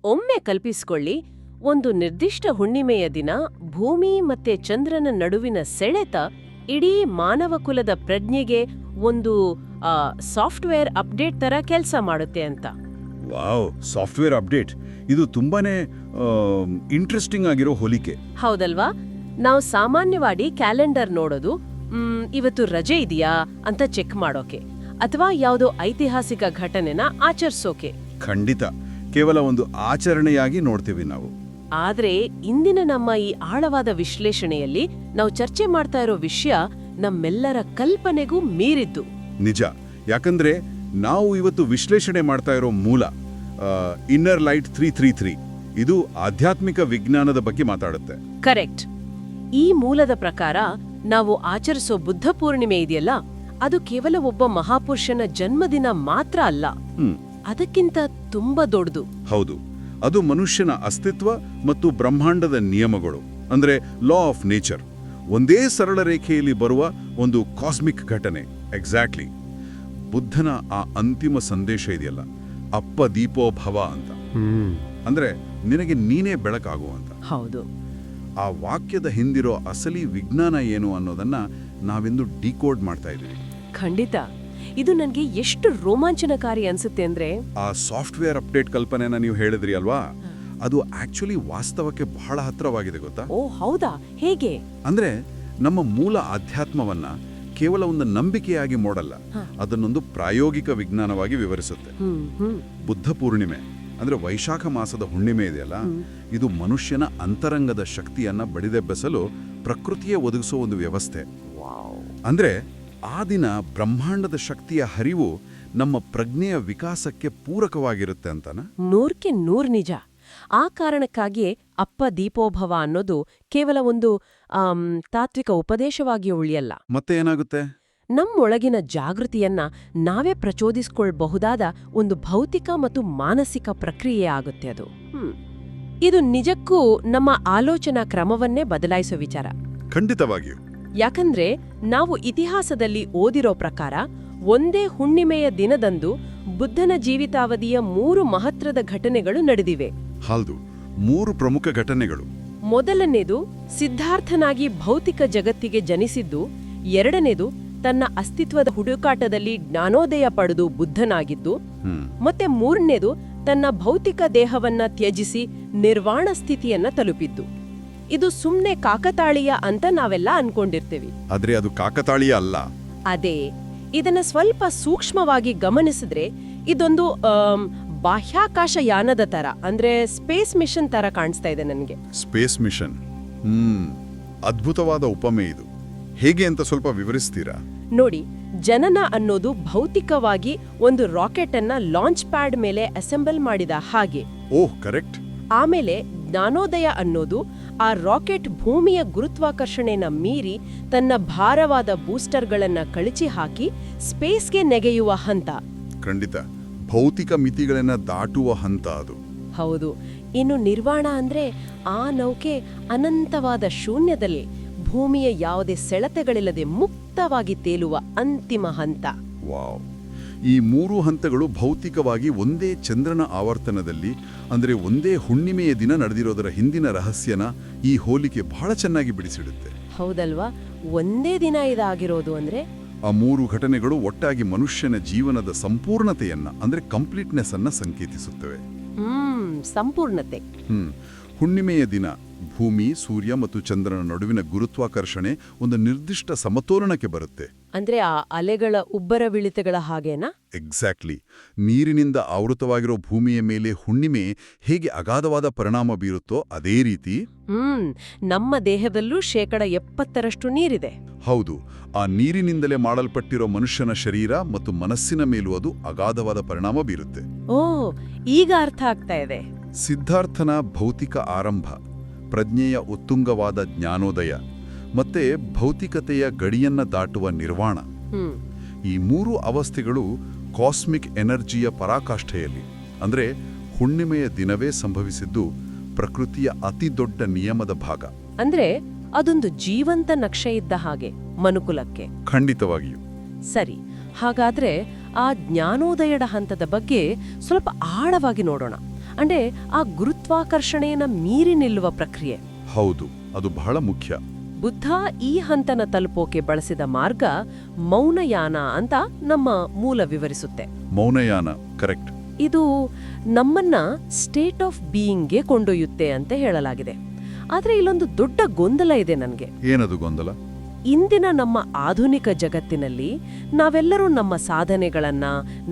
ಒಮ್ಮೆ ಕಲ್ಪಿಸ್ಕೊಳ್ಳಿ, ಒಂದು ನಿರ್ದಿಷ್ಟ ಹುಣ್ಣಿಮೆಯ ದಿನ ಭೂಮಿ ಮತ್ತೆ ಚಂದ್ರನ ನಡುವಿನ ಸೆಳೆತ ಇಡೀ ಮಾನವ ಕುಲದ ಪ್ರಜ್ಞೆಗೆ ಒಂದು ಸಾಫ್ಟ್ವೇರ್ ಅಪ್ಡೇಟ್ ತರ ಕೆಲಸ ಮಾಡುತ್ತೆ ಅಂತ. Wow, software update! ಇದು ತುಂಬಾನೇ ಇಂಟ್ರೆಸ್ಟಿಂಗ್ ಆಗಿರೋ ಹೋಲಿಕೆ. ಹೌದಲ್ವಾ? ನಾವು ಸಾಮಾನ್ಯವಾಗಿ ಕ್ಯಾಲೆಂಡರ್ ನೋಡೋದು ಇವತ್ತು ರಜೆ ಇದೆಯಾ ಅಂತ ಚೆಕ್ ಮಾಡೋಕೆ, ಅಥವಾ ಯಾವುದೋ ಐತಿಹಾಸಿಕ ಘಟನೆನ ಆಚರಿಸೋಕೆ. ಖಂಡಿತ, ಕೇವಲ ಒಂದು ಆಚರಣೆಯಾಗಿ ನೋಡ್ತೀವಿ ನಾವು. ಆದ್ರೆ ಇಂದಿನ ನಮ್ಮ ಈ ಆಳವಾದ ವಿಶ್ಲೇಷಣೆಯಲ್ಲಿ ನಾವು ಚರ್ಚೆ ಮಾಡ್ತಾ ಇರೋ ವಿಷಯ ನಮ್ಮೆಲ್ಲರ ಕಲ್ಪನೆಗೂ ಮೀರಿದ್ದು. ನಿಜ, ಯಾಕಂದ್ರೆ ನಾವು ಇವತ್ತು ವಿಶ್ಲೇಷಣೆ ಮಾಡ್ತಾ ಇರೋ ಮೂಲ ಇನ್ನರ್ ಲೈಟ್ 333 ಇದು ಆಧ್ಯಾತ್ಮಿಕ ವಿಜ್ಞಾನದ ಬಗ್ಗೆ ಮಾತಾಡುತ್ತೆ. ಕರೆಕ್ಟ್. ಈ ಮೂಲದ ಪ್ರಕಾರ ನಾವು ಆಚರಿಸೋ ಬುದ್ಧ ಪೂರ್ಣಿಮೆ ಇದೆಯಲ್ಲ, ಅದು ಕೇವಲ ಒಬ್ಬ ಮಹಾಪುರುಷನ ಜನ್ಮದಿನ ಮಾತ್ರ ಅಲ್ಲ, ಅದಕ್ಕಿಂತ ತುಂಬಾ ದೊಡ್ಡದು. ಹೌದು, ಅದು ಮನುಷ್ಯನ ಅಸ್ತಿತ್ವ ಮತ್ತು ಬ್ರಹ್ಮಾಂಡದ ನಿಯಮಗಳು, ಅಂದ್ರೆ ಲಾ ಆಫ್ ನೇಚರ್, ಒಂದೇ ಸರಳ ರೇಖೆಯಲ್ಲಿ ಬರುವ ಒಂದು ಕಾಸ್ಮಿಕ್ ಘಟನೆ. ಎಕ್ಸಾಕ್ಟ್ಲಿ. ಬುದ್ಧನ ಆ ಅಂತಿಮ ಸಂದೇಶ ಇದೆಯಲ್ಲ, ಅಪ್ಪ ದೀಪೋ ಭವ ಅಂತ, ಅಂದ್ರೆ ನಿನಗೆ ನೀನೇ ಬೆಳಕಾಗುವಂತ. ಹೌದು. ಆ ವಾಕ್ಯದ ಹಿಂದಿರೋ ಅಸಲಿ ವಿಜ್ಞಾನ ಏನು ಅನ್ನೋದನ್ನ ನಾವಿಂದು ಡಿಕೋಡ್ ಮಾಡ್ತಾ ಇದ್ದೀವಿ. ಖಂಡಿತ. ಇದು ನನಗೆ ಎಷ್ಟು ರೋಮಾಂಚನಕಾರಿ ಅನ್ಸುತ್ತೆ ಅಂದ್ರೆ, ಆ ಸಾಫ್ಟ್ವೇರ್ ಅಪ್ಡೇಟ್ ಕಲ್ಪನೆನ ನೀವು ಹೇಳಿದ್ರಿ ಅಲ್ವಾ, ಅದು ಆಕ್ಚುಲಿ ವಾಸ್ತವಕ್ಕೆ ಬಹಳ ಹತ್ರವಾಗಿದೆ, ಗೊತ್ತಾ? ಓ ಹೌದಾ? ಹೇಗೆ? ಅಂದ್ರೆ ನಮ್ಮ ಮೂಲ ಆಧ್ಯಾತ್ಮವನ್ನ ಕೇವಲ ಒಂದು ನಂಬಿಕೆಯಾಗಿ ನೋಡಲ್ಲ, ಅದನ್ನೊಂದು ಪ್ರಾಯೋಗಿಕ ವಿಜ್ಞಾನವಾಗಿ ವಿವರಿಸುತ್ತೆ. ಬುದ್ಧ ಪೂರ್ಣಿಮೆ ಅಂದ್ರೆ ವೈಶಾಖ ಮಾಸದ ಹುಣ್ಣಿಮೆ ಇದೆಯಲ್ಲ, ಇದು ಮನುಷ್ಯನ ಅಂತರಂಗದ ಶಕ್ತಿಯನ್ನ ಬಡಿದೆಬ್ಬಿಸಲು ಪ್ರಕೃತಿಯೇ ಒದಗಿಸೋ ಒಂದು ವ್ಯವಸ್ಥೆ. ಅಂದ್ರೆ ಆ ದಿನ ಬ್ರಹ್ಮಾಂಡದ ಶಕ್ತಿಯ ಹರಿವು ನಮ್ಮ ಪ್ರಜ್ಞೆಯ ವಿಕಾಸಕ್ಕೆ ಪೂರಕವಾಗಿರುತ್ತೆ ಅಂತನ. 100% ನಿಜ. ಆ ಕಾರಣಕ್ಕಾಗಿಯೇ ಅಪ್ಪ ದೀಪೋಭವ ಅನ್ನೋದು ಕೇವಲ ಒಂದು ತಾತ್ವಿಕ ಉಪದೇಶವಾಗಿ ಉಳಿಯಲ್ಲ. ಮತ್ತೆ ಏನಾಗುತ್ತೆ? ನಮ್ಮೊಳಗಿನ ಜಾಗೃತಿಯನ್ನ ನಾವೇ ಪ್ರಚೋದಿಸಿಕೊಳ್ಳಬಹುದಾದ ಒಂದು ಭೌತಿಕ ಮತ್ತು ಮಾನಸಿಕ ಪ್ರಕ್ರಿಯೆ ಆಗುತ್ತೆ ಅದು. ಇದು ನಿಜಕ್ಕೂ ನಮ್ಮ ಆಲೋಚನಾ ಕ್ರಮವನ್ನೇ ಬದಲಾಯಿಸೋ ವಿಚಾರ. ಖಂಡಿತವಾಗಿಯೂ. ಯಾಕಂದ್ರೆ ನಾವು ಇತಿಹಾಸದಲ್ಲಿ ಓದಿರೋ ಪ್ರಕಾರ ಒಂದೇ ಹುಣ್ಣಿಮೆಯ ದಿನದಂದು ಬುದ್ಧನ ಜೀವಿತಾವಧಿಯ 3 ಮಹತ್ರದ ಘಟನೆಗಳು ನಡೆದಿವೆ. ಹೌದು, 3 ಪ್ರಮುಖ ಘಟನೆಗಳು. ಮೊದಲನೇದು ಸಿದ್ಧಾರ್ಥನಾಗಿ ಭೌತಿಕ ಜಗತ್ತಿಗೆ ಜನಿಸಿದ್ದು, ಎರಡನೇದು ತನ್ನ ಅಸ್ತಿತ್ವದ ಹುಡುಕಾಟದಲ್ಲಿ ಜ್ಞಾನೋದಯ ಪಡೆದು ಬುದ್ಧನಾಗಿದ್ದು, ಮತ್ತೆ ಮೂರನೇದು ತನ್ನ ಭೌತಿಕ ದೇಹವನ್ನ ತ್ಯಜಿಸಿ ನಿರ್ವಾಣ ಸ್ಥಿತಿಯನ್ನ ತಲುಪಿದ್ದು. ಇದು ಸುಮ್ನೆ ಕಾಕತಾಳೀಯ ಅಂತ ನಾವೆಲ್ಲ ಅನ್ಕೊಂಡಿರ್ತೀವಿ. ಆದ್ರೆ ಅದು ಕಾಕತಾಳೀಯ ಅಲ್ಲ. ಅದೇ, ಇದನ್ನ ಸ್ವಲ್ಪ ಸೂಕ್ಷ್ಮವಾಗಿ ಗಮನಿಸಿದ್ರೆ ಇದೊಂದು ಬಾಹ್ಯಾಕಾಶ ಯಾನದ ತರ, ಅಂದ್ರೆ ಸ್ಪೇಸ್ ಮಿಷನ್ ತರ ಕಾಣಿಸ್ತಾ ಇದೆ ನನಗೆ. Space mission? ಅದ್ಭುತವಾದ ಉಪಮೆ ಇದು. ಹೇಗೆ ಅಂತ ಸ್ವಲ್ಪ ವಿವರಿಸ್ತೀರಾ? ನೋಡಿ, ಜನನ ಅನ್ನೋದು ಭೌತಿಕವಾಗಿ ಒಂದು ರಾಕೆಟ್ ಅನ್ನ ಲಾಂಚ್ ಪ್ಯಾಡ್ ಮೇಲೆ ಅಸೆಂಬಲ್ ಮಾಡಿದ ಹಾಗೆ. ಓಹ್, ಕರೆಕ್ಟ್. ಆಮೇಲೆ ಜ್ಞಾನೋದಯ ಅನ್ನೋದು ಆ ರಾಕೆಟ್ ಭೂಮಿಯ ಗುರುತ್ವಾಕರ್ಷಣೆನ ಮೀರಿ ತನ್ನ ಭಾರವಾದ ಬೂಸ್ಟರ್ಗಳನ್ನ ಕಳಚಿ ಹಾಕಿ ಸ್ಪೇಸ್ಗೆ ನೆಗೆಯುವ ಹಂತ. ಖಂಡಿತ, ಭೌತಿಕ ಮಿತಿಗಳನ್ನ ದಾಟುವ ಹಂತ ಅದು. ಹೌದು. ಇನ್ನು ನಿರ್ವಾಣ ಅಂದ್ರೆ ಆ ನೌಕೆ ಅನಂತವಾದ ಶೂನ್ಯದಲ್ಲಿ ಭೂಮಿಯ ಯಾವುದೇ ಸೆಳೆತಗಳಿಲ್ಲದೆ ಮುಕ್ತವಾಗಿ ತೇಲುವ ಅಂತಿಮ ಹಂತ. ವಾವ್! ಈ 3 ಹಂತಗಳು ಭೌತಿಕವಾಗಿ ಒಂದೇ ಚಂದ್ರನ ಆವರ್ತನದಲ್ಲಿ, ಅಂದ್ರೆ ಒಂದೇ ಹುಣ್ಣಿಮೆಯ ದಿನ ನಡೆದಿರೋದರ ಹಿಂದಿನ ರಹಸ್ಯನ ಈ ಹೋಲಿಕೆ ಬಹಳ ಚೆನ್ನಾಗಿ ಬಿಡಿಸಿಡುತ್ತೆ. ಹೌದಲ್ವಾ? ಒಂದೇ ದಿನ ಇದಾಗಿರೋದು ಅಂದ್ರೆ ಆ 3 ಘಟನೆಗಳು ಒಟ್ಟಾಗಿ ಮನುಷ್ಯನ ಜೀವನದ ಸಂಪೂರ್ಣತೆಯನ್ನ, ಅಂದ್ರೆ ಕಂಪ್ಲೀಟ್ನೆಸ್ ಅನ್ನ ಸಂಕೇತಿಸುತ್ತವೆ. ಸಂಪೂರ್ಣತೆ. ಹುಣ್ಣಿಮೆಯ ದಿನ ಭೂಮಿ, ಸೂರ್ಯ ಮತ್ತು ಚಂದ್ರನ ನಡುವಿನ ಗುರುತ್ವಾಕರ್ಷಣೆ ಒಂದು ನಿರ್ದಿಷ್ಟ ಸಮತೋಲನಕ್ಕೆ ಬರುತ್ತೆ. ಅಂದ್ರೆ ಆ ಅಲೆಗಳ ಉಬ್ಬರವಿಳಿತಗಳ ಹಾಗೇನಾ? ಎಕ್ಸಾಕ್ಟ್ಲಿ. ನೀರಿನಿಂದ ಆವೃತವಾಗಿರೋ ಭೂಮಿಯ ಮೇಲೆ ಹುಣ್ಣಿಮೆ ಹೇಗೆ ಅಗಾಧವಾದ ಪರಿಣಾಮ ಬೀರುತ್ತೋ ಅದೇ ರೀತಿ ನಮ್ಮ ದೇಹದಲ್ಲೂ 70% ನೀರಿದೆ. ಹೌದು. ಆ ನೀರಿನಿಂದಲೇ ಮಾಡಲ್ಪಟ್ಟಿರೋ ಮನುಷ್ಯನ ಶರೀರ ಮತ್ತು ಮನಸ್ಸಿನ ಮೇಲೂ ಅದು ಅಗಾಧವಾದ ಪರಿಣಾಮ ಬೀರುತ್ತೆ. ಓ, ಈಗ ಅರ್ಥ ಆಗ್ತಾ ಇದೆ. ಸಿದ್ಧಾರ್ಥನ ಭೌತಿಕ ಆರಂಭ, ಪ್ರಜ್ಞೆಯ ಉತ್ತುಂಗವಾದ ಜ್ಞಾನೋದಯ, ಮತ್ತೆ ಭೌತಿಕತೆಯ ಗಡಿಯನ್ನ ದಾಟುವ ನಿರ್ವಾಣ, ಈ 3 ಅವಸ್ಥೆಗಳು ಕಾಸ್ಮಿಕ್ ಎನರ್ಜಿಯ ಪರಾಕಾಷ್ಠೆಯಲ್ಲಿ, ಅಂದ್ರೆ ಹುಣ್ಣಿಮೆಯ ದಿನವೇ ಸಂಭವಿಸಿದ್ದು ಪ್ರಕೃತಿಯ ಅತಿ ದೊಡ್ಡ ನಿಯಮದ ಭಾಗ. ಅಂದ್ರೆ ಅದೊಂದು ಜೀವಂತ ನಕ್ಷೆ ಇದ್ದ ಹಾಗೆ ಮನುಕುಲಕ್ಕೆ. ಖಂಡಿತವಾಗಿಯೂ. ಸರಿ, ಹಾಗಾದ್ರೆ ಆ ಜ್ಞಾನೋದಯದ ಹಂತದ ಬಗ್ಗೆ ಸ್ವಲ್ಪ ಆಳವಾಗಿ ನೋಡೋಣ. ಅಂದ್ರೆ ಆ ಗುರುತ್ವಾಕರ್ಷಣೆಯನ್ನ ಮೀರಿ ನಿಲ್ಲುವ ಪ್ರಕ್ರಿಯೆ. ಹೌದು, ಅದು ಬಹಳ ಮುಖ್ಯ. ಬುದ್ಧ ಈ ಹಂತನ ತಲುಪೋಕೆ ಬಳಸಿದ ಮಾರ್ಗ ಮೌನಯಾನ ಅಂತ ನಮ್ಮ ಮೂಲ ವಿವರಿಸುತ್ತೆ. ಮೌನಯಾನ, ಕರೆಕ್ಟ್. ಇದು ನಮ್ಮನ್ನ ಸ್ಟೇಟ್ ಆಫ್ ಬೀಯಿಂಗ್ಗೆ ಕೊಂಡೊಯ್ಯುತ್ತೆ ಅಂತ ಹೇಳಲಾಗಿದೆ. ಆದ್ರೆ ಇಲ್ಲೊಂದು ದೊಡ್ಡ ಗೊಂದಲ ಇದೆ ನನಗೆ. ಏನದು ಗೊಂದಲ? ಇಂದಿನ ನಮ್ಮ ಆಧುನಿಕ ಜಗತ್ತಿನಲ್ಲಿ ನಾವೆಲ್ಲರೂ ನಮ್ಮ ಸಾಧನೆಗಳನ್ನ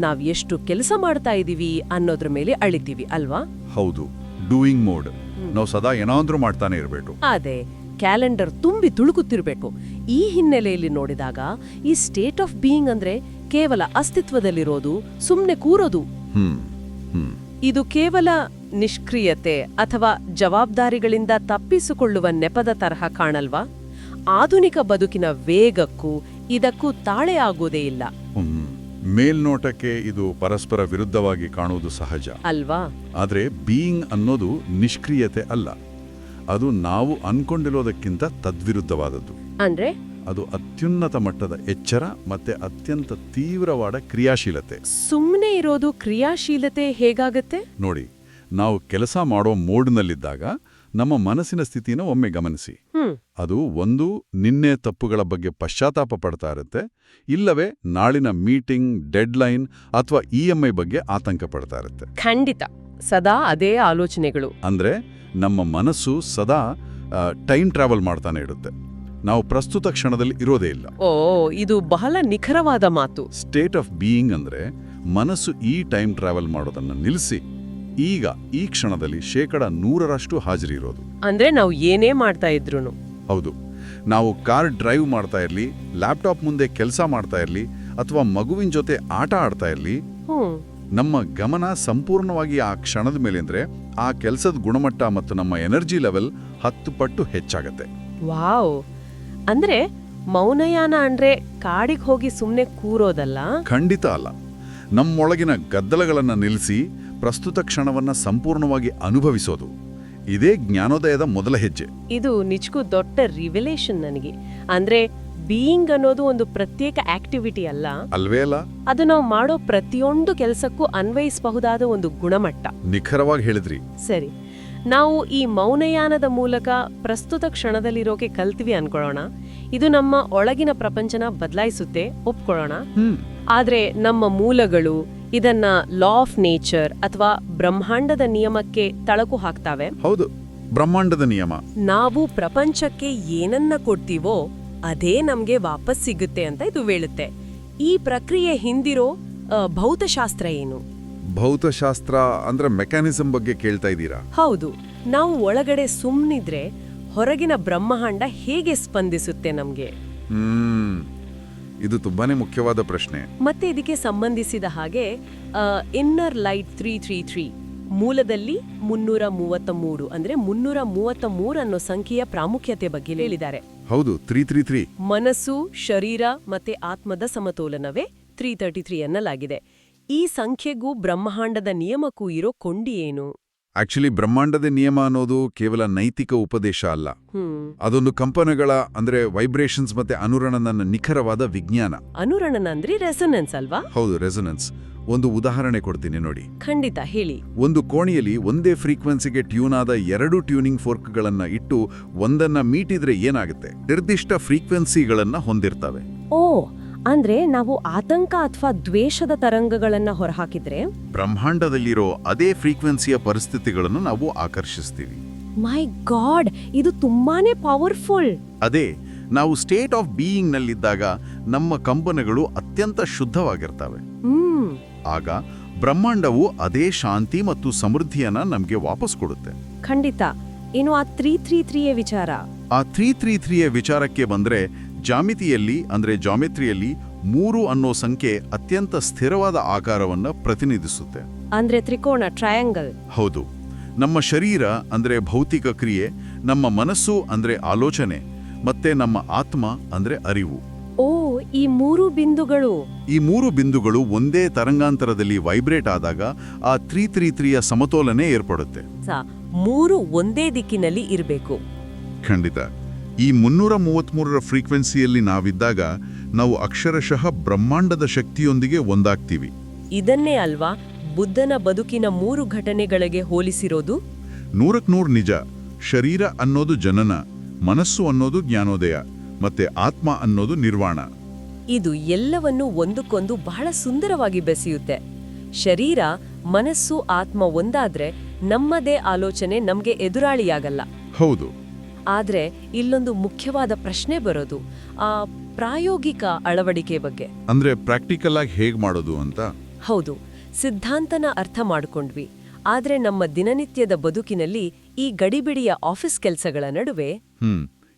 ನಾವ್ ಎಷ್ಟು ಕೆಲಸ ಮಾಡ್ತಾ ಇದೀವಿ ಅನ್ನೋದ್ರ ಮೇಲೆ ಅಳಿತೀವಿ ಅಲ್ವಾ? ಹೌದು, ಡೂಯಿಂಗ್ ಮೋಡ್. ನಾವು ಸದಾ ಏನಾದ್ರೂ ಮಾಡ್ತಾನೆ ಇರಬೇಕು. ಅದೇ ಕ್ಯಾಲೆಂಡರ್ ತುಂಬಿ ತುಳುಕುತ್ತಿರ್ಬೇಕು. ಈ ಹಿನ್ನೆಲೆಯಲ್ಲಿ ನೋಡಿದಾಗ ಈ ಸ್ಟೇಟ್ ಆಫ್ ಬೀಯಿಂಗ್ ಅಂದ್ರೆ ಕೇವಲ ಅಸ್ತಿತ್ವದಲ್ಲಿರೋದು, ಸುಮ್ನೆ ಕೂರೋದು. ಇದು ಕೇವಲ ನಿಷ್ಕ್ರಿಯತೆ ಅಥವಾ ಜವಾಬ್ದಾರಿಗಳಿಂದ ತಪ್ಪಿಸಿಕೊಳ್ಳುವ ನೆಪದ ತರಹ ಕಾಣಲ್ವಾ? ಆಧುನಿಕ ಬದುಕಿನ ವೇಗಕ್ಕೂ ಇದಕ್ಕೂ ತಾಳೆ ಆಗೋದೇ ಇಲ್ಲ. ಮೇಲ್ನೋಟಕ್ಕೆ ಇದು ಪರಸ್ಪರ ವಿರುದ್ಧವಾಗಿ ಕಾಣುವುದು ಸಹಜ ಅಲ್ವಾ? ಆದ್ರೆ ಬೀಯಿಂಗ್ ಅನ್ನೋದು ನಿಷ್ಕ್ರಿಯತೆ ಅಲ್ಲ. ಅದು ನಾವು ಅನ್ಕೊಂಡಿರೋದಕ್ಕಿಂತ ತದ್ವಿರುದ್ಧವಾದದ್ದು. ಅಂದ್ರೆ ಅದು ಅತ್ಯುನ್ನತ ಮಟ್ಟದ ಎಚ್ಚರ ಮತ್ತೆ ಅತ್ಯಂತ ತೀವ್ರವಾದ ಕ್ರಿಯಾಶೀಲತೆ. ಸುಮ್ಮನೆ ಇರೋದು ಕ್ರಿಯಾಶೀಲತೆ ಹೇಗಾಗತ್ತೆ? ನೋಡಿ, ನಾವು ಕೆಲಸ ಮಾಡೋ ಮೋಡ್ನಲ್ಲಿದ್ದಾಗ ನಮ್ಮ ಮನಸ್ಸಿನ ಸ್ಥಿತಿನ ಒಮ್ಮೆ ಗಮನಿಸಿ. ಅದು ಒಂದು ನಿನ್ನೆ ತಪ್ಪುಗಳ ಬಗ್ಗೆ ಪಶ್ಚಾತ್ತಾಪ ಪಡ್ತಾ ಇರುತ್ತೆ, ಇಲ್ಲವೇ ನಾಳಿನ ಮೀಟಿಂಗ್, ಡೆಡ್ಲೈನ್ ಅಥವಾ EMI ಬಗ್ಗೆ ಆತಂಕ ಪಡ್ತಾ ಇರುತ್ತೆ. ಖಂಡಿತ, ಸದಾ ಅದೇ ಆಲೋಚನೆಗಳು. ಅಂದ್ರೆ ನಮ್ಮ ಮನಸ್ಸು ಸದಾ ಟೈಮ್ ಟ್ರಾವೆಲ್ ಮಾಡ್ತಾನೆ ಇರುತ್ತೆ. ನಾವು ಪ್ರಸ್ತುತ ಕ್ಷಣದಲ್ಲಿ ಇರೋದೇ ಇಲ್ಲ. ಓ, ಇದು ಬಹಳ ನಿಖರವಾದ ಮಾತು. ಸ್ಟೇಟ್ ಆಫ್ ಬೀಯಿಂಗ್ ಅಂದ್ರೆ ಮನಸ್ಸು ಈ ಟೈಮ್ ಟ್ರಾವೆಲ್ ಮಾಡೋದನ್ನ ನಿಲ್ಲಿಸಿ ಈಗ ಈ ಕ್ಷಣದಲ್ಲಿ 100% ಹಾಜರಿ ಇರೋದು. ಅಂದ್ರೆ ನಾವು ಏನೇ ಮಾಡ್ತಾ ಇದ್ರು. ಹೌದು, ನಾವು ಕಾರ್ ಡ್ರೈವ್ ಮಾಡ್ತಾ ಇರ್ಲಿ, ಲ್ಯಾಪ್ಟಾಪ್ ಮುಂದೆ ಕೆಲಸ ಮಾಡ್ತಾ ಇರ್ಲಿ ಅಥವಾ ಮಗುವಿನ ಜೊತೆ ಆಟ ಆಡ್ತಾ ಇರ್ಲಿ, ನಮ್ಮ ಗಮನ ಸಂಪೂರ್ಣವಾಗಿ ಆ ಕ್ಷಣದ ಮೇಲೆ ಅಂದ್ರೆ ಆ ಕೆಲಸದ ಗುಣಮಟ್ಟ ಮತ್ತು ನಮ್ಮ ಎನರ್ಜಿ ಲೆವೆಲ್ 10 ಪಟ್ಟು ಹೆಚ್ಚಾಗತ್ತೆ. ವಾವ್! ಅಂದ್ರೆ ಮೌನಯಾನ ಅಂದ್ರೆ ಕಾಡಿಗೆ ಹೋಗಿ ಸುಮ್ನೆ ಕೂರೋದಲ್ಲ. ಖಂಡಿತ ಅಲ್ಲ. ನಮ್ಮೊಳಗಿನ ಗದ್ದಲಗಳನ್ನ ನಿಲ್ಲಿಸಿ ಪ್ರಸ್ತುತ ಕ್ಷಣವನ್ನ ಸಂಪೂರ್ಣವಾಗಿ ಅನುಭವಿಸೋದು. ಇದೇ ಜ್ಞಾನೋದಯದ ಮೊದಲ ಹೆಜ್ಜೆ. ಇದು ನಿಜಕ್ಕೂ ದೊಡ್ಡ ರಿವೆಲೇಷನ್ ನನಗೆ. ಅಂದ್ರೆ ಬೀಯಿಂಗ್ ಅನ್ನೋದು ಒಂದು ಪ್ರತ್ಯೇಕ ಆಕ್ಟಿವಿಟಿ ಅಲ್ಲ. ಅಲ್ವೇ ಅಲ್ಲ? ಅದು ನಾವು ಮಾಡೋ ಪ್ರತಿಯೊಂದು ಕೆಲಸಕ್ಕೂ ಅನ್ವಯಿಸಬಹುದಾದ ಒಂದು ಗುಣಮಟ್ಟ. ನಿಖರವಾಗಿ ಹೇಳಿದ್ರಿ. ಸರಿ, ನಾವು ಈ ಮೌನಯಾನದ ಮೂಲಕ ಪ್ರಸ್ತುತ ಕ್ಷಣದಲ್ಲಿರೋಕೆ ಕಲ್ತ್ವಿ ಅನ್ಕೊಳ್ಳೋಣ. ಇದು ನಮ್ಮ ಒಳಗಿನ ಪ್ರಪಂಚನ ಬದಲಾಯಿಸುತ್ತೆ, ಒಪ್ಕೊಳ್ಳೋಣ. ಆದ್ರೆ ನಮ್ಮ ಮೂಲಗಳು ಇದನ್ನ ಲಾ ಆಫ್ ನೇಚರ್ ಅಥವಾ ಬ್ರಹ್ಮಾಂಡದ ನಿಯಮಕ್ಕೆ ತಳಕು ಹಾಕ್ತಾವೆ. ಹೌದು, ಬ್ರಹ್ಮಾಂಡದ ನಿಯಮ. ನಾವು ಪ್ರಪಂಚಕ್ಕೆ ಏನನ್ನ ಕೊಡ್ತೀವೋ ಅದೇ ನಮ್ಗೆ ವಾಪಸ್ ಸಿಗುತ್ತೆ ಅಂತ ಇದು ಹೇಳುತ್ತೆ. ಈ ಪ್ರಕ್ರಿಯೆ ಹಿಂದಿರೋ ಭೌತಶಾಸ್ತ್ರ ಏನು? ಭೌತಶಾಸ್ತ್ರ ಅಂದ್ರೆ ಮೆಕ್ಯಾನಿಸಂ ಬಗ್ಗೆ ಕೇಳ್ತಾ ಇದ್ದೀರಾ? ಹೌದು. ನಾವು ಒಳಗಡೆ ಸುಮ್ನಿದ್ರೆ ಹೊರಗಿನ ಬ್ರಹ್ಮಾಂಡ ಹೇಗೆ ಸ್ಪಂದಿಸುತ್ತೆ ನಮ್ಗೆ? ಇದು ತುಂಬಾನೇ ಮುಖ್ಯವಾದ ಪ್ರಶ್ನೆ. ಮತ್ತೆ ಇದಕ್ಕೆ ಸಂಬಂಧಿಸಿದ ಹಾಗೆ ಇನ್ನರ್ ಲೈಟ್ 333 ಮೂಲದಲ್ಲಿ 333 ಅಂದ್ರೆ 333 ಅನ್ನೋ ಸಂಖ್ಯೆಯ ಪ್ರಾಮುಖ್ಯತೆ ಬಗ್ಗೆ ಹೇಳಿದ್ದಾರೆ. ಹೌದು, 333 ಮನಸ್ಸು, ಶರೀರ ಮತ್ತೆ ಆತ್ಮದ ಸಮತೋಲನವೇ 333 ಎನ್ನಲಾಗಿದೆ. ಈ ಸಂಖ್ಯೆಗೂ ಬ್ರಹ್ಮಾಂಡದ ನಿಯಮಕ್ಕೂ ಇರೋ ಕೊಂಡಿ ಏನು? ಆಕ್ಚುಲಿ ಬ್ರಹ್ಮಾಂಡದ ನಿಯಮ ಅನ್ನೋದು ಕೇವಲ ನೈತಿಕ ಉಪದೇಶ ಅಲ್ಲ. ಅದೊಂದು ಕಂಪನಗಳ ಅಂದ್ರೆ ವೈಬ್ರೇಷನ್ಸ್ ಮತ್ತೆ ಅನುರಣನ ನಿಖರವಾದ ವಿಜ್ಞಾನ. ಅನುರಣನ ಅಂದ್ರೆ ರೆಸೊನೆನ್ಸ್ ಅಲ್ವಾ? ಹೌದು, ರೆಸೊನೆನ್ಸ್. ಒಂದು ಉದಾಹರಣೆ ಕೊಡ್ತೀನಿ ನೋಡಿ. ಖಂಡಿತ, ಹೇಳಿ. ಒಂದು ಕೋಣೆಯಲ್ಲಿ ಒಂದೇ ಫ್ರೀಕ್ವೆನ್ಸಿಗೆ ಟ್ಯೂನ್ ಆದ 2 ಟ್ಯೂನಿಂಗ್ ಫೋರ್ಕ್ಗಳನ್ನ ಇಟ್ಟು ಒಂದನ್ನ ಮೀಟಿದ್ರೆ ಏನಾಗುತ್ತೆ? ನಿರ್ದಿಷ್ಟ ಫ್ರೀಕ್ವೆನ್ಸಿಗಳನ್ನ ಹೊಂದಿರ್ತವೆ. ಓ, ಅಂದ್ರೆ ನಾವು ಆತಂಕ ಅಥವಾ ದ್ವೇಷದ ತರಂಗಗಳನ್ನ ಹೊರಹಾಕಿದ್ರೆ ಬ್ರಹ್ಮಾಂಡದಲ್ಲಿರೋ ಅದೇ ಫ್ರೀಕ್ವೆನ್ಸಿಯ ಪರಿಸ್ಥಿತಿಗಳನ್ನು ನಾವು ಆಕರ್ಷಿಸ್ತೀವಿ. ಮೈ ಗಾಡ್, ಇದು ತುಂಬಾನೇ ಪವರ್ಫುಲ್. ಅದೇ, ನಾವು ಸ್ಟೇಟ್ ಆಫ್ ಬೀಯಿಂಗ್ ನಲ್ಲಿದ್ದಾಗ ನಮ್ಮ ಕಂಪನಗಳು ಅತ್ಯಂತ ಶುದ್ಧವಾಗಿರ್ತವೆ. ಆಗ ಬ್ರಹ್ಮಾಂಡವು ಅದೇ ಶಾಂತಿ ಮತ್ತು ಸಮೃದ್ಧಿಯನ್ನ ನಮ್ಗೆ ವಾಪಸ್ ಕೊಡುತ್ತೆ. ಖಂಡಿತ. ಇನ್ನು ಆ 333ಯ ವಿಚಾರ? ಆ 333ಯ ವಿಚಾರಕ್ಕೆ ಬಂದ್ರೆ ಜಾಮಿತಿಯಲ್ಲಿ ಅಂದ್ರೆ ಜಾಮೆಟ್ರಿಯಲ್ಲಿ 3 ಅನ್ನೋ ಸಂಖ್ಯೆ ಅತ್ಯಂತ ಸ್ಥಿರವಾದ ಆಕಾರವನ್ನ ಪ್ರತಿನಿಧಿಸುತ್ತೆ. ಅಂದ್ರೆ ತ್ರಿಕೋಣ, ಟ್ರಯಾಂಗಲ್. ಹೌದು. ನಮ್ಮ ಶರೀರ ಅಂದ್ರೆ ಭೌತಿಕ ಕ್ರಿಯೆ, ನಮ್ಮ ಮನಸ್ಸು ಅಂದ್ರೆ ಆಲೋಚನೆ, ಮತ್ತೆ ನಮ್ಮ ಆತ್ಮ ಅಂದ್ರೆ ಅರಿವು. ಓ, ಈ 3 ಬಿಂದುಗಳು. ಈ 3 ಬಿಂದುಗಳು ಒಂದೇ ತರಂಗಾಂತರದಲ್ಲಿ ವೈಬ್ರೇಟ್ ಆದಾಗ ಆ 333ಯ ಸಮತೋಲನೆ ಏರ್ಪಡುತ್ತೆ. 3 ಒಂದೇ ದಿಕ್ಕಿನಲ್ಲಿ ಇರಬೇಕು. ಖಂಡಿತ. ಈ 333ರ ಫ್ರೀಕ್ವೆನ್ಸಿಯಲ್ಲಿ ನಾವಿದ್ದಾಗ ನಾವು ಅಕ್ಷರಶಃ ಬ್ರಹ್ಮಾಂಡದ ಶಕ್ತಿಯೊಂದಿಗೆ ಒಂದಾಗ್ತೀವಿ. ಇದನ್ನೇ ಅಲ್ವಾ ಬುದ್ಧನ ಬದುಕಿನ 3 ಘಟನೆಗಳಿಗೆ ಹೋಲಿಸಿರೋದು? 100% ನಿಜ. ಶರೀರ ಅನ್ನೋದು ಜನನ, ಮನಸ್ಸು ಅನ್ನೋದು ಜ್ಞಾನೋದಯ, ಮತ್ತೆ ಆತ್ಮ ಅನ್ನೋದು ನಿರ್ವಾಣ. ಇದು ಎಲ್ಲವನ್ನೂ ಒಂದಕ್ಕೊಂದು ಬಹಳ ಸುಂದರವಾಗಿ ಬೆಸೆಯುತ್ತೆ. ಶರೀರ, ಮನಸ್ಸು, ಆತ್ಮ ಒಂದಾದ್ರೆ ನಮ್ಮದೇ ಆಲೋಚನೆ ನಮ್ಗೆ ಎದುರಾಳಿಯಾಗಲ್ಲ. ಹೌದು. ಆದ್ರೆ ಇಲ್ಲೊಂದು ಮುಖ್ಯವಾದ ಪ್ರಶ್ನೆ ಬರೋದು ಆ ಪ್ರಾಯೋಗಿಕ ಅಳವಡಿಕೆ ಬಗ್ಗೆ. ಅಂದ್ರೆ ಪ್ರಾಕ್ಟಿಕಲ್ ಆಗಿ ಹೇಗ್ ಮಾಡೋದು ಅಂತ. ಹೌದು, ಸಿದ್ಧಾಂತನ ಅರ್ಥ ಮಾಡ್ಕೊಂಡ್ವಿ. ಆದ್ರೆ ನಮ್ಮ ದಿನನಿತ್ಯದ ಬದುಕಿನಲ್ಲಿ ಈ ಗಡಿಬಿಡಿಯ ಆಫೀಸ್ ಕೆಲಸಗಳ ನಡುವೆ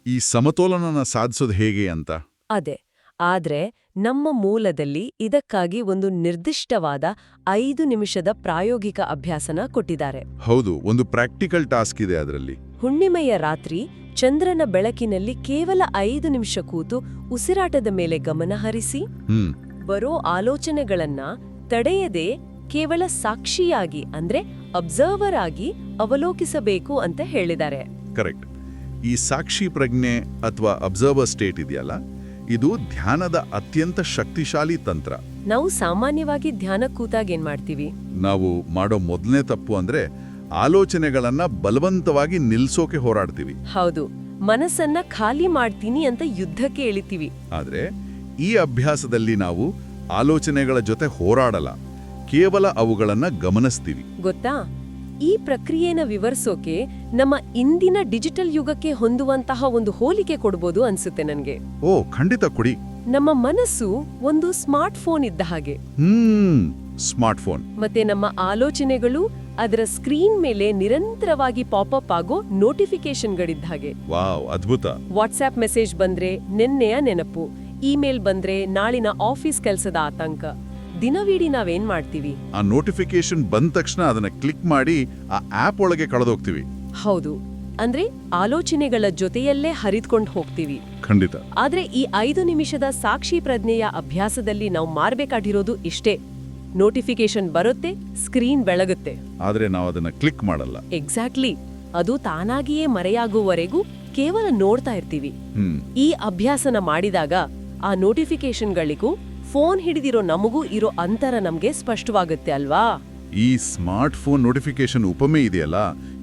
ಈ ಸಮತೋಲನನ ಸಾಧಿಸೋದು ಹೇಗೆ ಅಂತ. ಅದೇ. ಆದ್ರೆ ನಮ್ಮ ಮೂಲದಲ್ಲಿ ಇದಕ್ಕಾಗಿ ಒಂದು ನಿರ್ದಿಷ್ಟವಾದ 5 ನಿಮಿಷದ ಪ್ರಾಯೋಗಿಕ ಅಭ್ಯಾಸನ ಕೊಟ್ಟಿದ್ದಾರೆ. ಹೌದು, ಒಂದು ಪ್ರಾಕ್ಟಿಕಲ್ ಟಾಸ್ಕ್ ಇದೆ ಅದರಲ್ಲಿ. ಹುಣ್ಣಿಮೆಯ ರಾತ್ರಿ ಚಂದ್ರನ ಬೆಳಕಿನಲ್ಲಿ ಕೇವಲ 5 ನಿಮಿಷ ಕೂತು ಉಸಿರಾಟದ ಮೇಲೆ ಗಮನ ಹರಿಸಿ, ಬರೋ ಆಲೋಚನೆಗಳನ್ನ ತಡೆಯದೆ ಕೇವಲ ಸಾಕ್ಷಿಯಾಗಿ ಅಂದ್ರೆ ಅಬ್ಸರ್ವರ್ ಆಗಿ ಅವಲೋಕಿಸಬೇಕು ಅಂತ ಹೇಳಿದ್ದಾರೆ. ಕರೆಕ್ಟ್. ಈ ಸಾಕ್ಷಿ ಪ್ರಜ್ಞೆ ಅಥವಾ ಅಬ್ಸರ್ವರ್ ಸ್ಟೇಟ್ ಇದೆಯಲ್ಲ, ಇದು ಧ್ಯಾನದ ಅತ್ಯಂತ ಶಕ್ತಿಶಾಲಿ ತಂತ್ರ. ನಾವು ಸಾಮಾನ್ಯವಾಗಿ ಧ್ಯಾನ ಕೂತಾಗ ಏನ್ ಮಾಡ್ತೀವಿ? ನಾವು ಮಾಡೋ ಮೊದಲನೇ ತಪ್ಪು ಅಂದ್ರೆ ಆಲೋಚನೆಗಳನ್ನ ಬಲವಂತವಾಗಿ ನಿಲ್ಸೋಕೆ ಹೋರಾಡ್ತೀವಿ. ಹೌದು, ಮನಸ್ಸನ್ನ ಖಾಲಿ ಮಾಡ್ತೀನಿ ಅಂತ ಯುದ್ಧಕ್ಕೆ ಇಳಿತೀವಿ. ಆದ್ರೆ ಈ ಅಭ್ಯಾಸದಲ್ಲಿ ನಾವು ಆಲೋಚನೆಗಳ ಜೊತೆ ಹೋರಾಡಲ್ಲ, ಕೇವಲ ಅವುಗಳನ್ನ ಗಮನಿಸ್ತೀವಿ. ಗೊತ್ತಾ, ಈ ಪ್ರಕ್ರಿಯೆನ ವಿವರಿಸೋಕೆ ನಮ್ಮ ಇಂದಿನ ಡಿಜಿಟಲ್ ಯುಗಕ್ಕೆ ಹೊಂದುವಂತಹ ಒಂದು ಹೋಲಿಕೆ ಕೊಡ್ಬೋದು ಅನ್ಸುತ್ತೆ ನನ್ಗೆ. ಓ, ಖಂಡಿತ ಕೊಡಿ. ನಮ್ಮ ಮನಸ್ಸು ಒಂದು ಸ್ಮಾರ್ಟ್ ಫೋನ್ ಇದ್ದ ಹಾಗೆ. Smart phone. ಮತ್ತೆ ನಮ್ಮ ಆಲೋಚನೆಗಳು ಅದರ ಸ್ಕ್ರೀನ್ ಮೇಲೆ ನಿರಂತರವಾಗಿ ಪಾಪಪ್ ಆಗೋ ನೋಟಿಫಿಕೇಶನ್ಗಳಿದ್ದ ಹಾಗೆ. ವಾವ್, ಅದ್ಭುತ. ವಾಟ್ಸ್ಆಪ್ ಮೆಸೇಜ್ ಬಂದ್ರೆ ನೆನ್ನೆಯ ನೆನಪು, ಇಮೇಲ್ ಬಂದ್ರೆ ನಾಳಿನ ಆಫೀಸ್ ಕೆಲಸದ ಆತಂಕ. ದಿನವಿಡೀ ನಾವೇನ್ ಮಾಡ್ತೀವಿ? ಆ ನೋಟಿಫಿಕೇಶನ್ ಬಂದ ತಕ್ಷಣ ಅದನ್ನ ಕ್ಲಿಕ್ ಮಾಡಿ ಆ ಆಪ್ ಒಳಗೆ ಕಳೆದೋಗ್ತೀವಿ. ಹೌದು, ಅಂದ್ರೆ ಆಲೋಚನೆಗಳ ಜೊತೆಯಲ್ಲೇ ಹರಿದ್ಕೊಂಡು ಹೋಗ್ತೀವಿ. ಖಂಡಿತ. ಆದ್ರೆ ಈ 5 ನಿಮಿಷದ ಸಾಕ್ಷಿ ಪ್ರಜ್ಞೆಯ ಅಭ್ಯಾಸದಲ್ಲಿ ನಾವು ಮಾರ್ಬೇಕಾಗಿರೋದು ಇಷ್ಟೇ. ನೋಟಿಫಿಕೇಶನ್ ಬರುತ್ತೆ, ಸ್ಕ್ರೀನ್ ಬೆಳಗುತ್ತೆ, ಆದ್ರೆ ನಾವು ಅದನ್ನ ಕ್ಲಿಕ್ ಮಾಡಲ್ಲ. ಎಕ್ಸಾಕ್ಟ್ಲಿ. ಅದು ತಾನಾಗಿಯೇ ಮರೆಯಾಗುವವರೆಗೂ ಕೇವಲ ನೋಡ್ತಾ ಇರ್ತೀವಿ. ಈ ಅಭ್ಯಾಸನ ಮಾಡಿದಾಗ ಆ ನೋಟಿಫಿಕೇಶನ್ಗಳಿಗೂ ಫೋನ್ ಹಿಡಿದಿರೋ ನಮಗೂ ಇರೋ ಅಂತರ ನಮ್ಗೆ ಸ್ಪಷ್ಟವಾಗುತ್ತೆ ಅಲ್ವಾ? ಈ ಸ್ಮಾರ್ಟ್ ಫೋನ್ ನೋಟಿಫಿಕೇಶನ್ ಉಪಮೆ ಇದೆಯಲ್ಲ,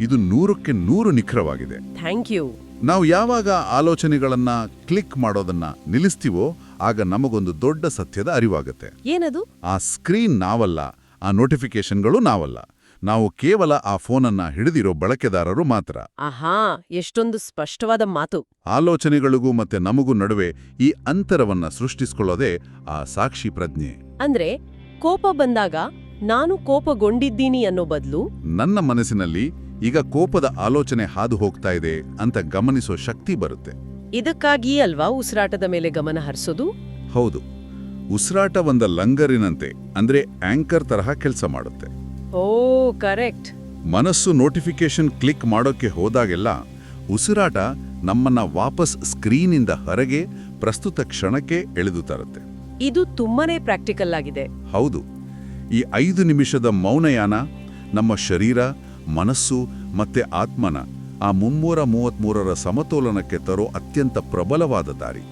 ಇದು 100ಕ್ಕೆ 100 ನಿಖರವಾಗಿದೆ. Thank you. ನಾವು ಯಾವಾಗ ಆಲೋಚನೆಗಳನ್ನ ಕ್ಲಿಕ್ ಮಾಡೋದನ್ನ ನಿಲ್ಲಿಸ್ತೀವೋ ಆಗ ನಮಗೊಂದು ದೊಡ್ಡ ಸತ್ಯದ ಅರಿವಾಗುತ್ತೆ. ಏನದು? ಆ ಸ್ಕ್ರೀನ್ ನಾವಲ್ಲ, ಆ ನೋಟಿಫಿಕೇಶನ್ಗಳು ನಾವಲ್ಲ. ನಾವು ಕೇವಲ ಆ ಫೋನನ್ನ ಹಿಡಿದಿರೋ ಬಳಕೆದಾರರು ಮಾತ್ರ. ಆಹಾ, ಎಷ್ಟೊಂದು ಸ್ಪಷ್ಟವಾದ ಮಾತು. ಆಲೋಚನೆಗಳಿಗೂ ಮತ್ತೆ ನಮಗೂ ನಡುವೆ ಈ ಅಂತರವನ್ನ ಸೃಷ್ಟಿಸಿಕೊಳ್ಳೋದೇ ಆ ಸಾಕ್ಷಿ ಪ್ರಜ್ಞೆ. ಅಂದ್ರೆ ಕೋಪ ಬಂದಾಗ ನಾನು ಕೋಪಗೊಂಡಿದ್ದೀನಿ ಅನ್ನೋ ಬದಲು ನನ್ನ ಮನಸ್ಸಿನಲ್ಲಿ ಈಗ ಕೋಪದ ಆಲೋಚನೆ ಹಾದು ಹೋಗ್ತಾ ಇದೆ ಅಂತ ಗಮನಿಸೋ ಶಕ್ತಿ ಬರುತ್ತೆ. ಇದಕ್ಕಾಗಿಯೇ ಅಲ್ವಾ ಉಸಿರಾಟದ ಮೇಲೆ ಗಮನ ಹರಿಸೋದು? ಹೌದು, ಉಸಿರಾಟ ಒಂದ ಲಂಗರಿನಂತೆ, ಅಂದ್ರೆ ಆಂಕರ್ ತರಹ ಕೆಲಸ ಮಾಡುತ್ತೆ. ಓ, ಕರೆಕ್ಟ್. ಮನಸ್ಸು ನೋಟಿಫಿಕೇಶನ್ ಕ್ಲಿಕ್ ಮಾಡೋಕೆ ಹೋದಾಗೆಲ್ಲ ಉಸಿರಾಟ ನಮ್ಮನ್ನ ವಾಪಸ್ ಸ್ಕ್ರೀನಿಂದ ಹೊರಗೆ ಪ್ರಸ್ತುತ ಕ್ಷಣಕ್ಕೆ ಎಳೆದು ತರುತ್ತೆ. ಇದು ತುಂಬಾನೇ ಪ್ರಾಕ್ಟಿಕಲ್ ಆಗಿದೆ. ಹೌದು. ಈ 5 ನಿಮಿಷದ ಮೌನಯಾನ ನಮ್ಮ ಶರೀರ, ಮನಸ್ಸು ಮತ್ತೆ ಆತ್ಮನ ಆ 333ರ ಸಮತೋಲನಕ್ಕೆ ತರೋ ಅತ್ಯಂತ ಪ್ರಬಲವಾದ ದಾರಿ.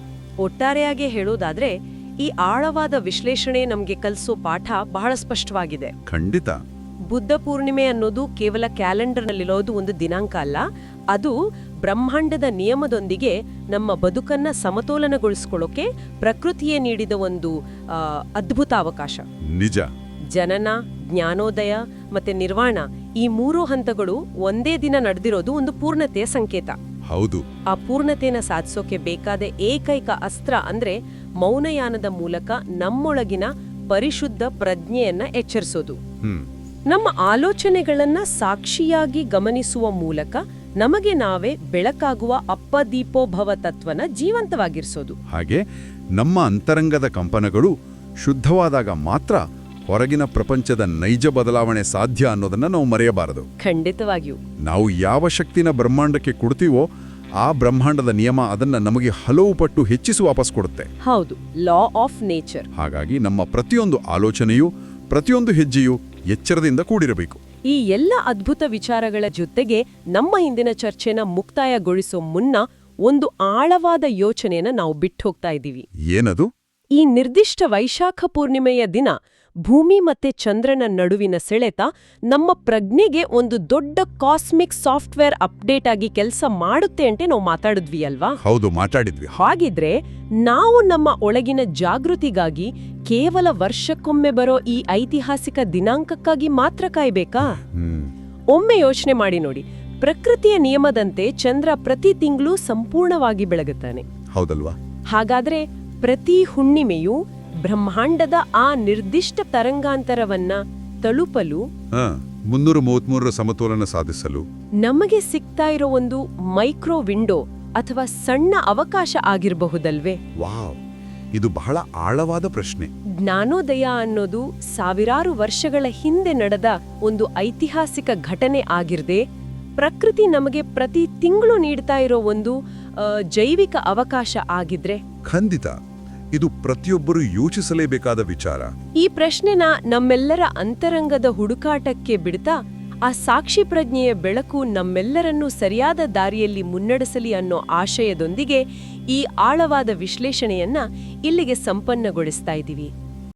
ಒಟ್ಟಾರೆಯಾಗಿ ಹೇಳೋದಾದ್ರೆ ಈ ಆಳವಾದ ವಿಶ್ಲೇಷಣೆ ನಮ್ಗೆ ಕಲಿಸೋ ಪಾಠ ಬಹಳ ಸ್ಪಷ್ಟವಾಗಿದೆ. ಖಂಡಿತ. ಬುದ್ಧ ಪೂರ್ಣಿಮೆ ಅನ್ನೋದು ಕೇವಲ ಕ್ಯಾಲೆಂಡರ್ನಲ್ಲಿರೋದು ಒಂದು ದಿನಾಂಕ ಅಲ್ಲ, ಅದು ಬ್ರಹ್ಮಾಂಡದ ನಿಯಮದೊಂದಿಗೆ ನಮ್ಮ ಬದುಕನ್ನ ಸಮತೋಲನಗೊಳಿಸ್ಕೊಳ್ಳೋಕೆ ಪ್ರಕೃತಿಯೇ ನೀಡಿದ ಒಂದು ಅದ್ಭುತ ಅವಕಾಶ. ನಿಜ. ಜನನ, ಜ್ಞಾನೋದಯ ಮತ್ತೆ ನಿರ್ವಾಣ, ಈ 3 ಹಂತಗಳು ಒಂದೇ ದಿನ ನಡೆದಿರೋದು ಒಂದು ಪೂರ್ಣತೆಯ ಸಂಕೇತ. ಹೌದು. ಆ ಪೂರ್ಣತೆನ ಸಾಧಿಸೋಕೆ ಬೇಕಾದ ಏಕೈಕ ಅಸ್ತ್ರ ಅಂದ್ರೆ ಮೌನಯಾನದ ಮೂಲಕ ನಮ್ಮೊಳಗಿನ ಪರಿಶುದ್ಧ ಪ್ರಜ್ಞೆಯನ್ನ ಎಚ್ಚರಿಸೋದು. ನಮ್ಮ ಆಲೋಚನೆಗಳನ್ನ ಸಾಕ್ಷಿಯಾಗಿ ಗಮನಿಸುವ ಮೂಲಕ ನಮಗೆ ನಾವೇ ಬೆಳಕಾಗುವ ಅಪ್ಪದೀಪೋಭವ ತತ್ವನ ಜೀವಂತವಾಗಿರಿಸೋದು. ಹಾಗೆ ನಮ್ಮ ಅಂತರಂಗದ ಕಂಪನಗಳು ಶುದ್ಧವಾದಾಗ ಮಾತ್ರ ಹೊರಗಿನ ಪ್ರಪಂಚದ ನೈಜ ಬದಲಾವಣೆ ಸಾಧ್ಯ ಅನ್ನೋದನ್ನ ನಾವು ಮರೆಯಬಾರದು. ಖಂಡಿತವಾಗಿಯೂ. ನಾವು ಯಾವ ಶಕ್ತಿನ ಬ್ರಹ್ಮಾಂಡಕ್ಕೆ ಕೊಡ್ತೀವೋ ಆ ಬ್ರಹ್ಮಾಂಡದ ನಿಯಮ ಅದನ್ನ ನಮಗೆ ಹಲವು ಪಟ್ಟು ಹೆಚ್ಚಿಸಿ ವಾಪಸ್ ಕೊಡುತ್ತೆ. ಹೌದು, ಲಾ ಆಫ್ ನೇಚರ್. ಹಾಗಾಗಿ ನಮ್ಮ ಪ್ರತಿಯೊಂದು ಆಲೋಚನೆಯೂ ಪ್ರತಿಯೊಂದು ಹೆಜ್ಜೆಯೂ ಎಚ್ಚರದಿಂದ ಕೂಡಿರಬೇಕು. ಈ ಎಲ್ಲ ಅದ್ಭುತ ವಿಚಾರಗಳ ಜೊತೆಗೆ ನಮ್ಮ ಹಿಂದಿನ ಚರ್ಚೆನ ಮುಕ್ತಾಯಗೊಳಿಸೋ ಮುನ್ನ ಒಂದು ಆಳವಾದ ಯೋಚನೆಯನ್ನ ನಾವು ಬಿಟ್ಟು ಹೋಗ್ತಾ ಇದ್ದೀವಿ. ಏನದು? ಈ ನಿರ್ದಿಷ್ಟ ವೈಶಾಖ ಪೂರ್ಣಿಮೆಯ ದಿನ ಭೂಮಿ ಮತ್ತೆ ಚಂದ್ರನ ನಡುವಿನ ಸೆಳೆತ ನಮ್ಮ ಪ್ರಜ್ಞೆಗೆ ಒಂದು ದೊಡ್ಡ ಕಾಸ್ಮಿಕ್ ಸಾಫ್ಟ್ವೇರ್ ಅಪ್ಡೇಟ್ ಆಗಿ ಕೆಲಸ ಮಾಡುತ್ತೆ ಅಂತ ನಾವು ಮಾತಾಡಿದ್ವಿ ಅಲ್ವಾ? ಹೌದು, ಮಾತಾಡಿದ್ವಿ. ಹಾಗಿದ್ರೆ ನಾವು ನಮ್ಮ ಒಳಗಿನ ಜಾಗೃತಿಗಾಗಿ ಕೇವಲ ವರ್ಷಕ್ಕೊಮ್ಮೆ ಬರೋ ಈ ಐತಿಹಾಸಿಕ ದಿನಾಂಕಕ್ಕಾಗಿ ಮಾತ್ರ ಕಾಯ್ಬೇಕಾ? ಒಮ್ಮೆ ಯೋಚನೆ ಮಾಡಿ ನೋಡಿ, ಪ್ರಕೃತಿಯ ನಿಯಮದಂತೆ ಚಂದ್ರ ಪ್ರತಿ ತಿಂಗಳು ಸಂಪೂರ್ಣವಾಗಿ ಬೆಳಗುತ್ತಾನೆ, ಹೌದಲ್ವಾ? ಹಾಗಾದ್ರೆ ಪ್ರತಿ ಹುಣ್ಣಿಮೆಯೂ ಬ್ರಹ್ಮಾಂಡದ ಆ ನಿರ್ದಿಷ್ಟ ತರಂಗಾಂತರವನ್ನ ತಲುಪಲು 333 ಸಮತೋಲನ ಸಾಧಿಸಲು ನಮಗೆ ಸಿಗ್ತಾ ಇರೋ ಒಂದು ಮೈಕ್ರೋ ವಿಂಡೋ ಅಥವಾ ಸಣ್ಣ ಅವಕಾಶ ಆಗಿರಬಹುದಲ್ವೇ? ವಾವ್, ಇದು ಬಹಳ ಆಳವಾದ ಪ್ರಶ್ನೆ. ಜ್ಞಾನೋದಯ ಅನ್ನೋದು ಸಾವಿರಾರು ವರ್ಷಗಳ ಹಿಂದೆ ನಡೆದ ಒಂದು ಐತಿಹಾಸಿಕ ಘಟನೆ ಆಗಿರದೆ ಪ್ರಕೃತಿ ನಮಗೆ ಪ್ರತಿ ತಿಂಗಳು ನೀಡ್ತಾ ಇರೋ ಒಂದು ಜೈವಿಕ ಅವಕಾಶ ಆಗಿದ್ರೆ? ಖಂಡಿತ, ಇದು ಪ್ರತಿಯೊಬ್ಬರು ಯೋಚಿಸಲೇಬೇಕಾದ ವಿಚಾರ. ಈ ಪ್ರಶ್ನೆನ ನಮ್ಮೆಲ್ಲರ ಅಂತರಂಗದ ಹುಡುಕಾಟಕ್ಕೆ ಬಿಡ್ತಾ ಆ ಸಾಕ್ಷಿ ಪ್ರಜ್ಞೆಯ ಬೆಳಕು ನಮ್ಮೆಲ್ಲರನ್ನೂ ಸರಿಯಾದ ದಾರಿಯಲ್ಲಿ ಮುನ್ನಡೆಸಲಿ ಅನ್ನೋ ಆಶಯದೊಂದಿಗೆ ಈ ಆಳವಾದ ವಿಶ್ಲೇಷಣೆಯನ್ನ ಇಲ್ಲಿಗೆ ಸಂಪನ್ನಗೊಳಿಸ್ತಾ ಇದ್ದೀವಿ.